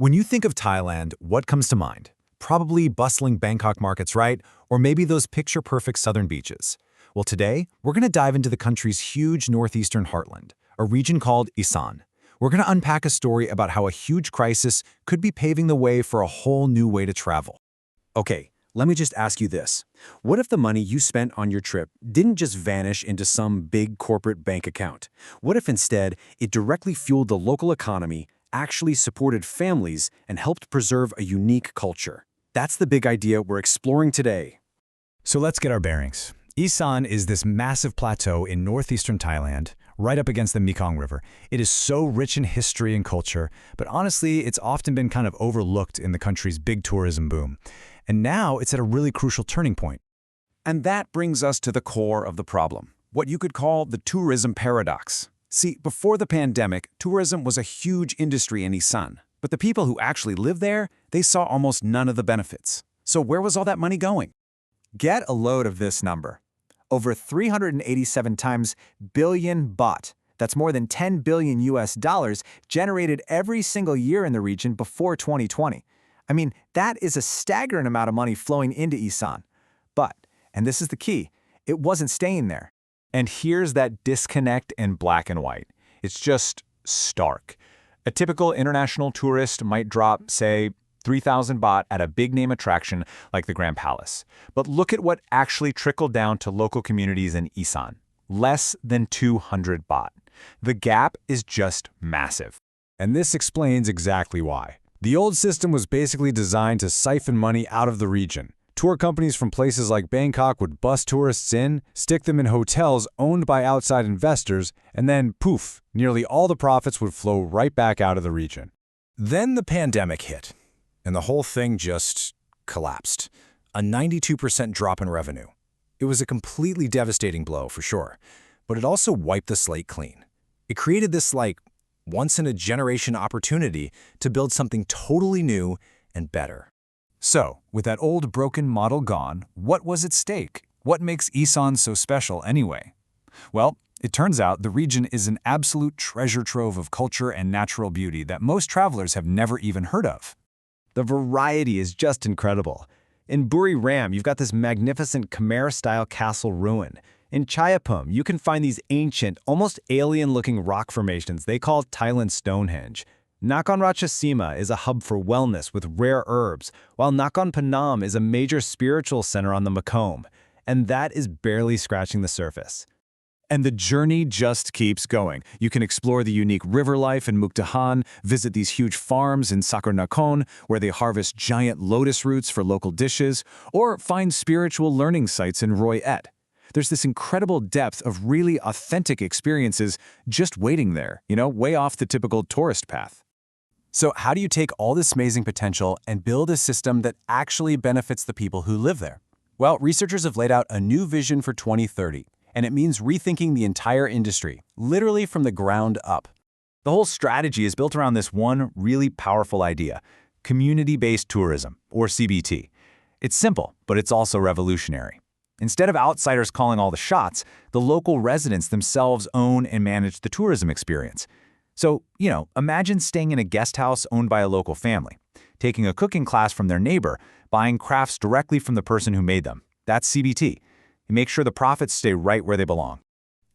When you think of Thailand, what comes to mind? Probably bustling Bangkok markets, right? Or maybe those picture-perfect southern beaches. Well, today, we're going to dive into the country's huge northeastern heartland, a region called Isan. We're going to unpack a story about how a huge crisis could be paving the way for a whole new way to travel. Okay, let me just ask you this. What if the money you spent on your trip didn't just vanish into some big corporate bank account? What if instead it directly fueled the local economy, actually supported families, and helped preserve a unique culture? That's the big idea we're exploring today. So let's get our bearings. Isan is this massive plateau in northeastern Thailand, right up against the Mekong River. It is so rich in history and culture, but honestly, it's often been kind of overlooked in the country's big tourism boom. And now it's at a really crucial turning point. And that brings us to the core of the problem, what you could call the tourism paradox. See, before the pandemic, tourism was a huge industry in Isan, but the people who actually lived there, they saw almost none of the benefits. So where was all that money going? Get a load of this number. Over 387 times billion baht. That's more than 10 billion US dollars generated every single year in the region before 2020. I mean, that is a staggering amount of money flowing into Isan. But, and this is the key, it wasn't staying there. And here's that disconnect in black and white. It's just stark. A typical international tourist might drop, say, 3,000 baht at a big-name attraction like the Grand Palace. But look at what actually trickled down to local communities in Isan. Less than 200 baht. The gap is just massive. And this explains exactly why. The old system was basically designed to siphon money out of the region. Tour companies from places like Bangkok would bus tourists in, stick them in hotels owned by outside investors, and then, poof, nearly all the profits would flow right back out of the region. Then the pandemic hit, and the whole thing just collapsed. A 92% drop in revenue. It was a completely devastating blow, for sure, but it also wiped the slate clean. It created this, once-in-a-generation opportunity to build something totally new and better. So, with that old broken model gone, what was at stake? What makes Isan so special anyway? Well, it turns out the region is an absolute treasure trove of culture and natural beauty that most travelers have never even heard of. The variety is just incredible. In Buri Ram, you've got this magnificent Khmer-style castle ruin. In Chayapum, you can find these ancient, almost alien-looking rock formations they call Thailand Stonehenge. Nakhon Ratchasima is a hub for wellness with rare herbs, while Nakhon Phanom is a major spiritual center on the Mekong. And that is barely scratching the surface. And the journey just keeps going. You can explore the unique river life in Mukdahan, visit these huge farms in Sakor Nakhon, where they harvest giant lotus roots for local dishes, or find spiritual learning sites in Roi Et. There's this incredible depth of really authentic experiences just waiting there, way off the typical tourist path. So how do you take all this amazing potential and build a system that actually benefits the people who live there? Well, researchers have laid out a new vision for 2030, and it means rethinking the entire industry, literally from the ground up. The whole strategy is built around this one really powerful idea: community-based tourism, or CBT. It's simple, but it's also revolutionary. Instead of outsiders calling all the shots, the local residents themselves own and manage the tourism experience. So, imagine staying in a guest house owned by a local family, taking a cooking class from their neighbor, buying crafts directly from the person who made them. That's CBT. You make sure the profits stay right where they belong.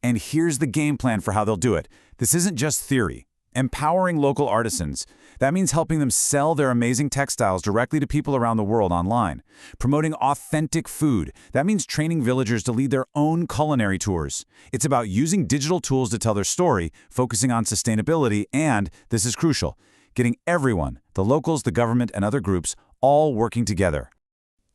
And here's the game plan for how they'll do it. This isn't just theory. Empowering local artisans. That means helping them sell their amazing textiles directly to people around the world online. Promoting authentic food. That means training villagers to lead their own culinary tours. It's about using digital tools to tell their story, focusing on sustainability, and, this is crucial, getting everyone, the locals, the government, and other groups, all working together.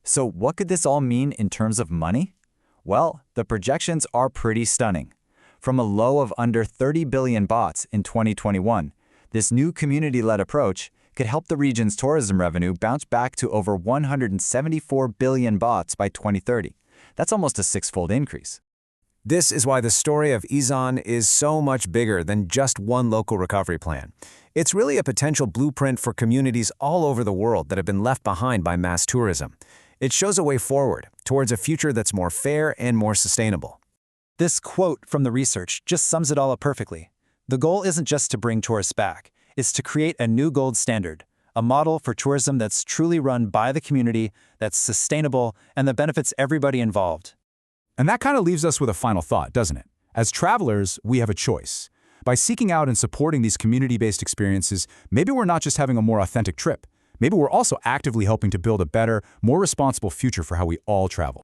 So what could this all mean in terms of money? Well, the projections are pretty stunning. From a low of under 30 billion bahts in 2021, this new community-led approach could help the region's tourism revenue bounce back to over 174 billion bahts by 2030. That's almost a six-fold increase. This is why the story of Isan is so much bigger than just one local recovery plan. It's really a potential blueprint for communities all over the world that have been left behind by mass tourism. It shows a way forward towards a future that's more fair and more sustainable. This quote from the research just sums it all up perfectly. The goal isn't just to bring tourists back, it's to create a new gold standard, A model for tourism that's truly run by the community, that's sustainable, and that benefits everybody involved. And that kind of leaves us with a final thought, doesn't it? As travelers, we have a choice. By seeking out and supporting these community-based experiences, maybe we're not just having a more authentic trip. Maybe we're also actively helping to build a better, more responsible future for how we all travel.